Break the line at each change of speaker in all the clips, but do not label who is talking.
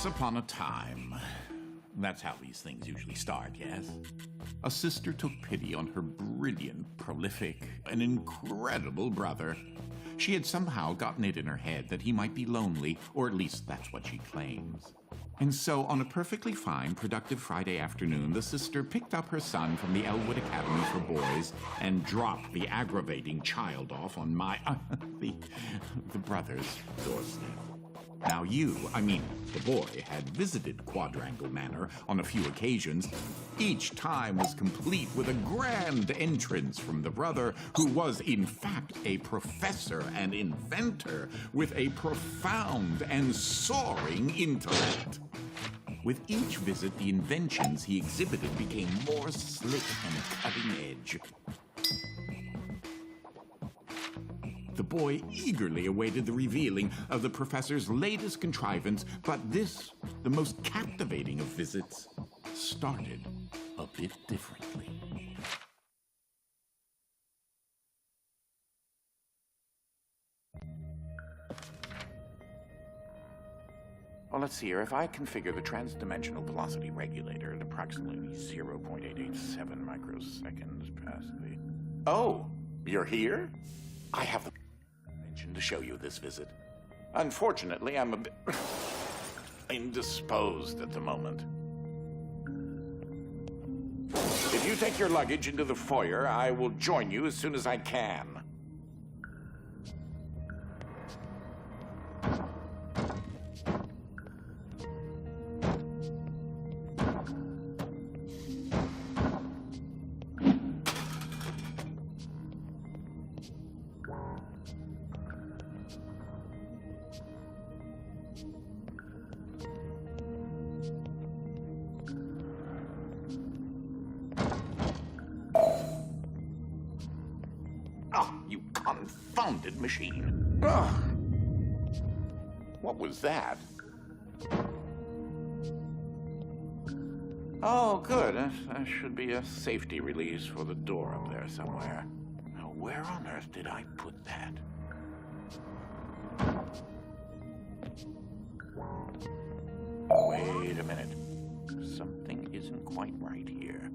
upon a time. That's how these things usually start, yes? A sister took pity on her brilliant, prolific, and incredible brother. She had somehow gotten it in her head that he might be lonely, or at least that's what she claims. And so, on a perfectly fine, productive Friday afternoon, the sister picked up her son from the Elwood Academy for Boys and dropped the aggravating child off on the brother's doorstep. Now the boy, had visited Quadrangle Manor on a few occasions. Each time was complete with a grand entrance from the brother, who was in fact a professor and inventor with a profound and soaring intellect. With each visit, the inventions he exhibited became more slick and cutting edge. The boy eagerly awaited the revealing of the professor's latest contrivance, but this, the most captivating of visits, started a bit differently. Well, let's see here. If I configure the transdimensional velocity regulator at approximately 0.887 microseconds past the... Oh, you're here? I have the intention to show you this visit. Unfortunately, I'm a bit indisposed at the moment. If you take your luggage into the foyer, I will join you as soon as I can. You confounded machine. Ugh. What was that? Oh, good. That should be a safety release for the door up there somewhere. Now, where on earth did I put that? Wait a minute. Something isn't quite right here.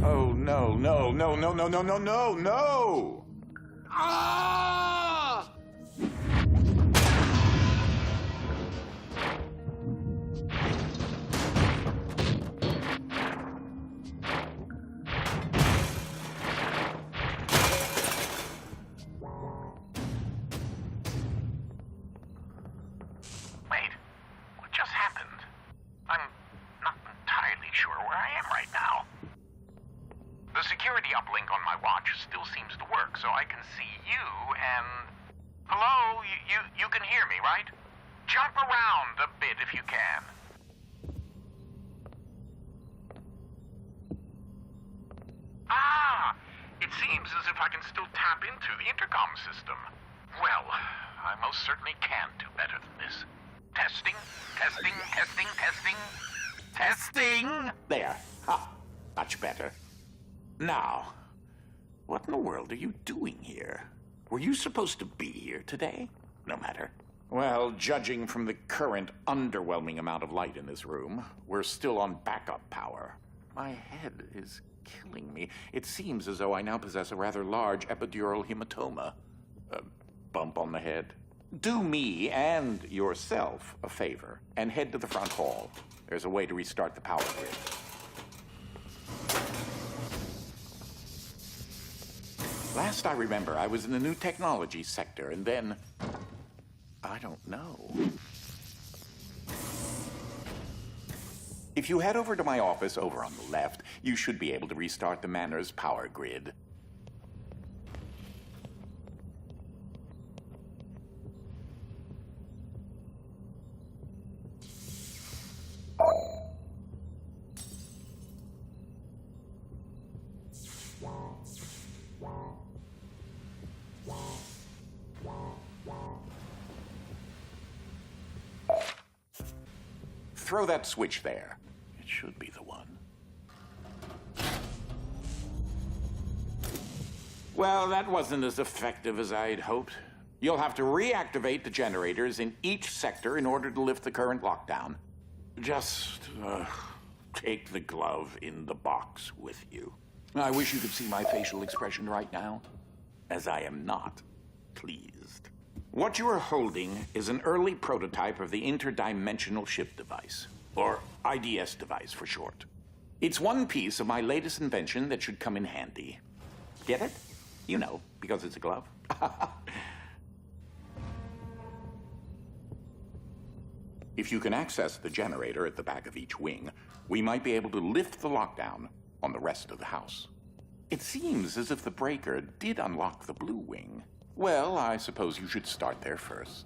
Oh, no, no, no, no, no, no, no, no, no! Ah! Wait, what just happened? I'm not entirely sure where I am right now. The security uplink on my watch still seems to work, so I can see you and... Hello? You can hear me, right? Jump around a bit if you can. Ah! It seems as if I can still tap into the intercom system. Well, I most certainly can do better than this. Testing, testing, testing, testing. Testing! There. Ha! Much better. Now, what in the world are you doing here? Were you supposed to be here today? No matter. Well, judging from the current underwhelming amount of light in this room, we're still on backup power. My head is killing me. It seems as though I now possess a rather large epidural hematoma. A bump on the head. Do me and yourself a favor and head to the front hall. There's a way to restart the power grid. Last I remember, I was in the new technology sector, and then... I don't know. If you head over to my office over on the left, you should be able to restart the Manor's power grid. Throw that switch there. It should be the one. Well, that wasn't as effective as I'd hoped. You'll have to reactivate the generators in each sector in order to lift the current lockdown. Just take the glove in the box with you. I wish you could see my facial expression right now, as I am not pleased. What you are holding is an early prototype of the Interdimensional Shift Device, or IDS device for short. It's one piece of my latest invention that should come in handy. Get it? You know, because it's a glove. If you can access the generator at the back of each wing, we might be able to lift the lockdown on the rest of the house. It seems as if the breaker did unlock the blue wing. Well, I suppose you should start there first.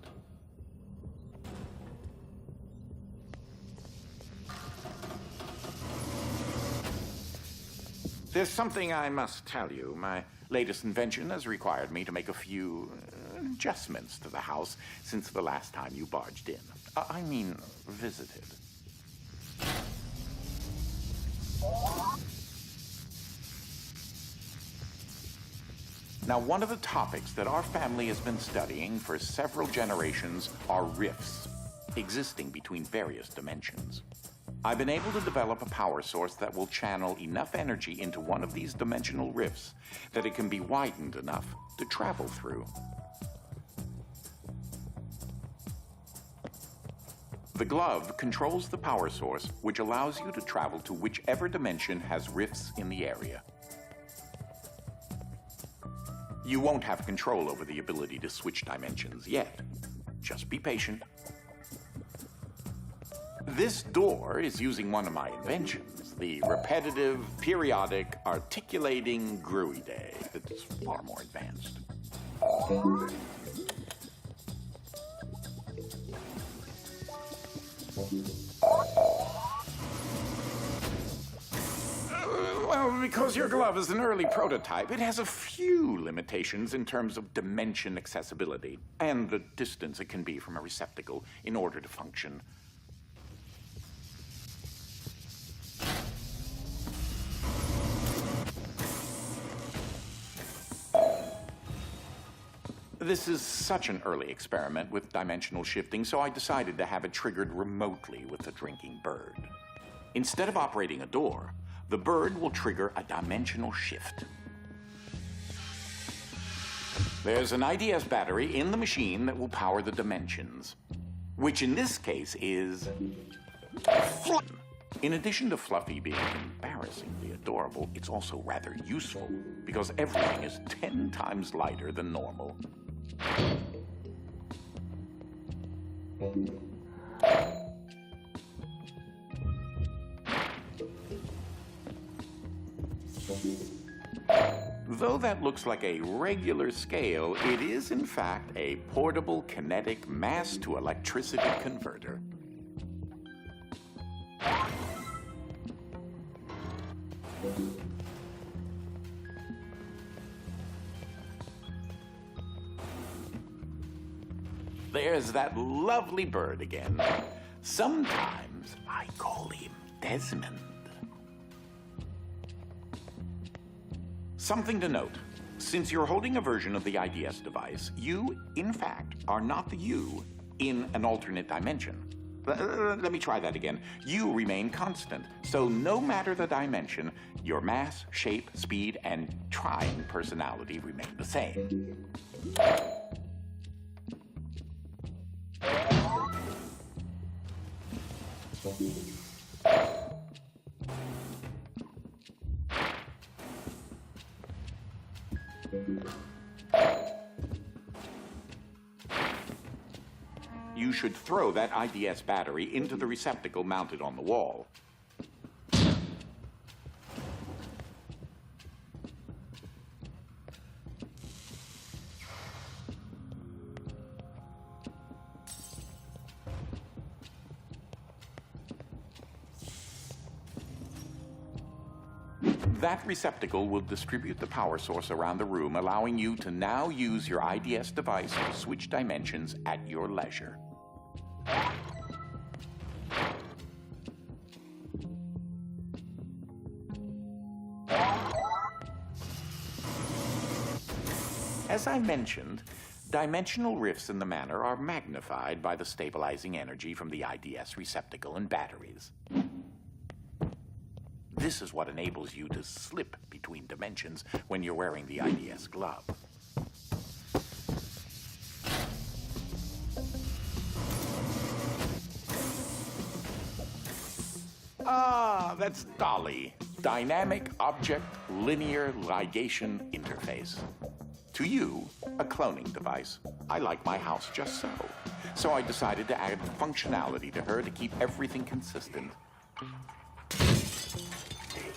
There's something I must tell you. My latest invention has required me to make a few adjustments to the house since the last time you barged in. I mean, visited. Now, one of the topics that our family has been studying for several generations are rifts existing between various dimensions. I've been able to develop a power source that will channel enough energy into one of these dimensional rifts that it can be widened enough to travel through. The glove controls the power source, which allows you to travel to whichever dimension has rifts in the area. You won't have control over the ability to switch dimensions yet. Just be patient. This door is using one of my inventions, the repetitive, periodic, articulating gruidae. It's far more advanced. Well, because your glove is an early prototype, it has a few limitations in terms of dimension accessibility and the distance it can be from a receptacle in order to function. This is such an early experiment with dimensional shifting, so I decided to have it triggered remotely with the drinking bird. Instead of operating a door, the bird will trigger a dimensional shift. There's an IDS battery in the machine that will power the dimensions, which in this case is Fluffy. In addition to Fluffy being embarrassingly adorable, it's also rather useful because everything is 10 times lighter than normal. Though that looks like a regular scale, it is in fact a portable kinetic mass to electricity converter. There's that lovely bird again. Sometimes I call him Desmond. Something to note. Since you're holding a version of the IDS device, you, in fact, are not the you in an alternate dimension. Let me try that again. You remain constant, so no matter the dimension, your mass, shape, speed, and trying personality remain the same. You should throw that IDS battery into the receptacle mounted on the wall. That receptacle will distribute the power source around the room, allowing you to now use your IDS device to switch dimensions at your leisure. As I mentioned, Dimensional rifts in the manor are magnified by the stabilizing energy from the IDS receptacle and batteries. This is what enables you to slip between dimensions when you're wearing the IDS glove. Ah, that's Dolly. Dynamic Object Linear Ligation Interface. To you, a cloning device. I like my house just so. So I decided to add functionality to her to keep everything consistent.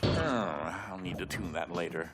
I'll need to tune that later.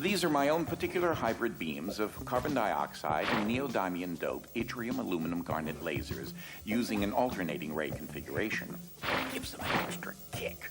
These are my own particular hybrid beams of carbon dioxide and neodymium dope yttrium aluminum garnet lasers using an alternating ray configuration. It gives them an extra kick.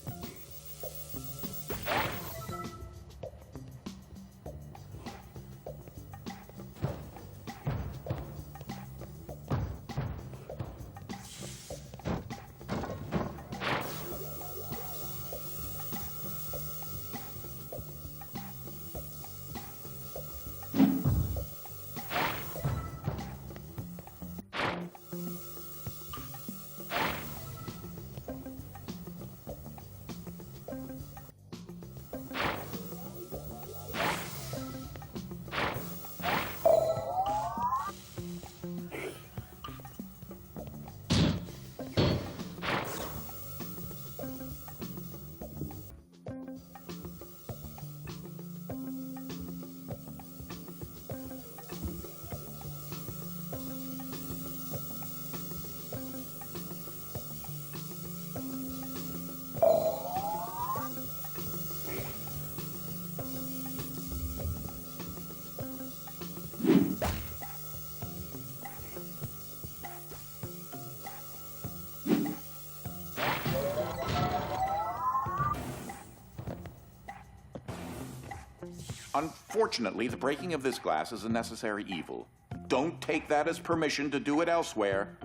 Unfortunately, the breaking of this glass is a necessary evil. Don't take that as permission to do it elsewhere.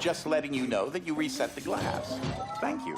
Just letting you know that you reset the glass. Thank you.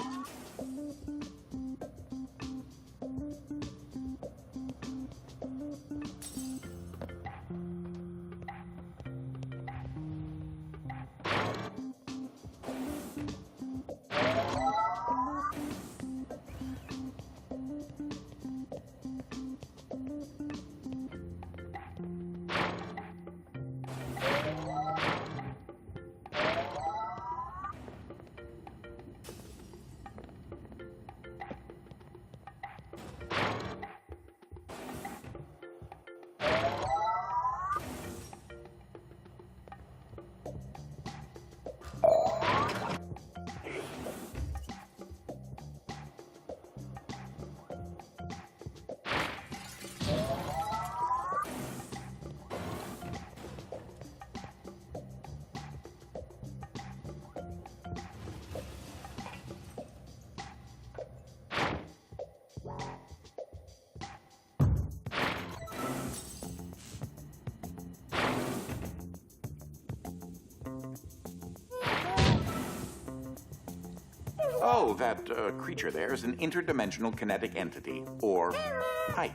Oh, that creature there is an interdimensional kinetic entity, or Ike.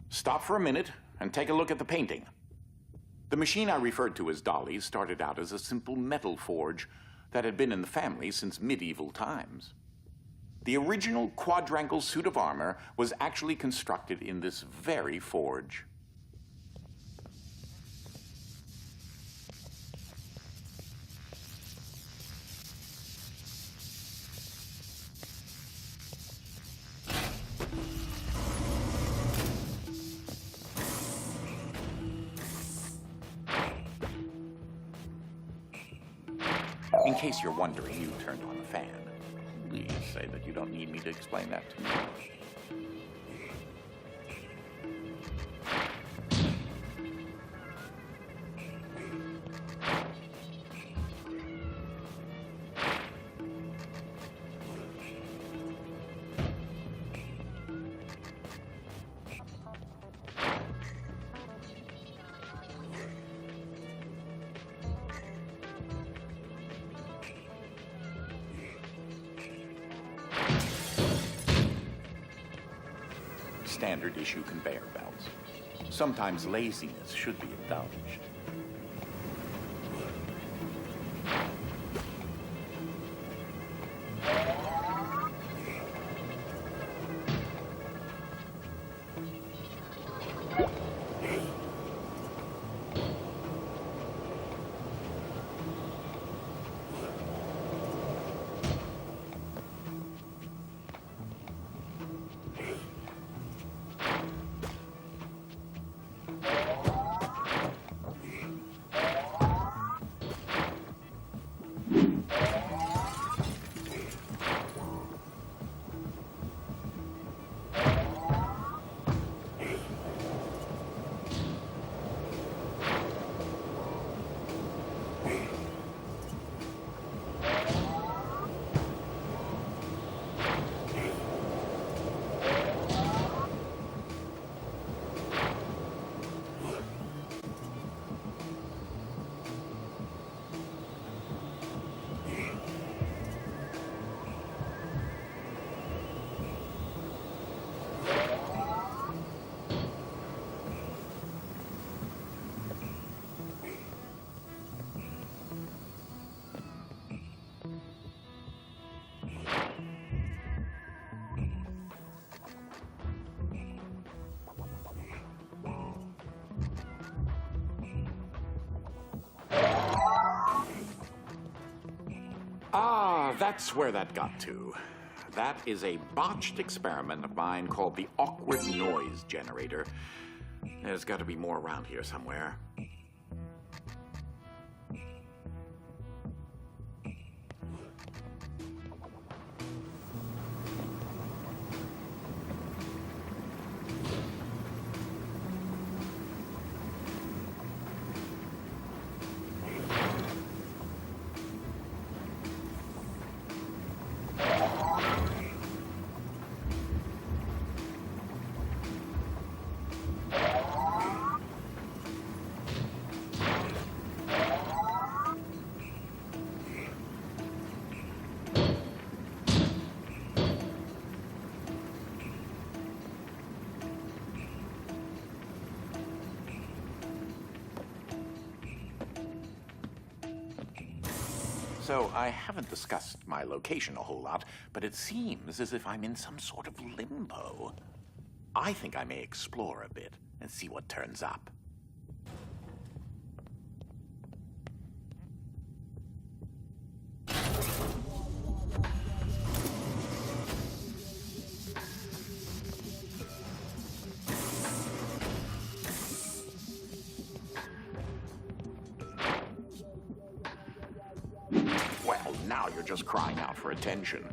Stop for a minute and take a look at the painting. The machine I referred to as Dolly's started out as a simple metal forge that had been in the family since medieval times. The original quadrangle suit of armor was actually constructed in this very forge. In case you're wondering, you turned on the fan. Please say that you don't need me to explain that to you. Standard issue conveyor belts. Sometimes laziness should be indulged. That's where that got to. That is a botched experiment of mine called the awkward noise generator. There's got to be more around here somewhere. So I haven't discussed my location a whole lot, but it seems as if I'm in some sort of limbo. I think I may explore a bit and see what turns up. Well, now you're just crying out for attention.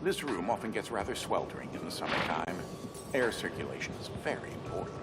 This room often gets rather sweltering in the summertime. Air circulation is very important.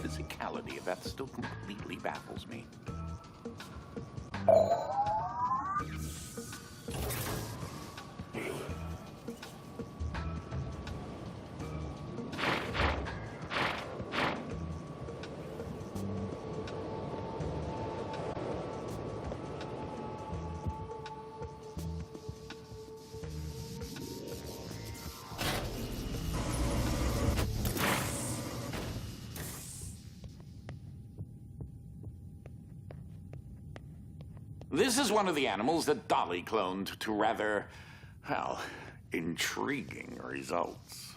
Physicality of that still completely baffles me. This is one of the animals that Dolly cloned to rather, well, intriguing results.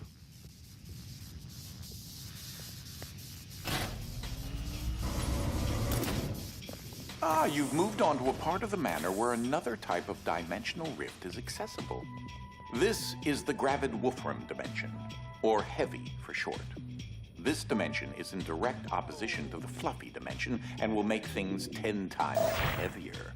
Ah, you've moved on to a part of the manor where another type of dimensional rift is accessible. This is the gravid Wolfram dimension, or heavy for short. This dimension is in direct opposition to the fluffy dimension and will make things 10 times heavier.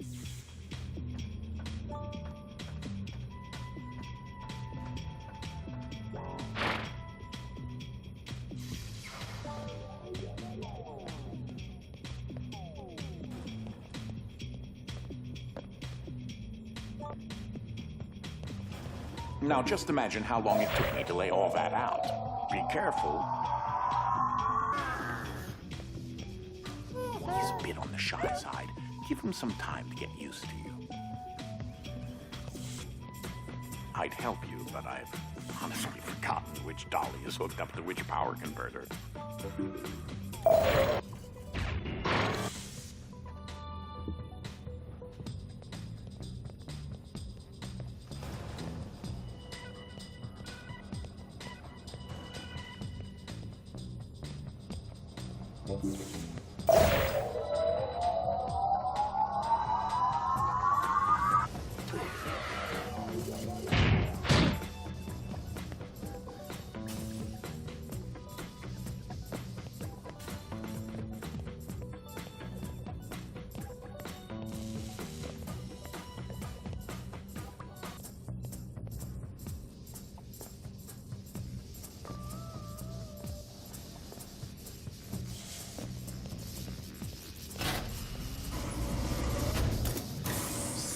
Now just imagine how long it took me to lay all that out. Be careful. He's a bit on the shy side. Give him some time to get used to you. I'd help you, but I've honestly forgotten which dolly is hooked up to which power converter.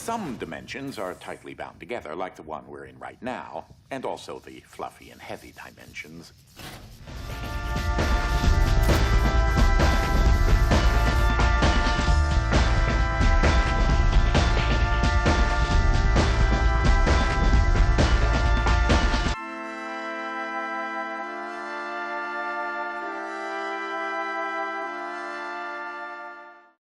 Some dimensions are tightly bound together, like the one we're in right now, and also the fluffy and heavy dimensions.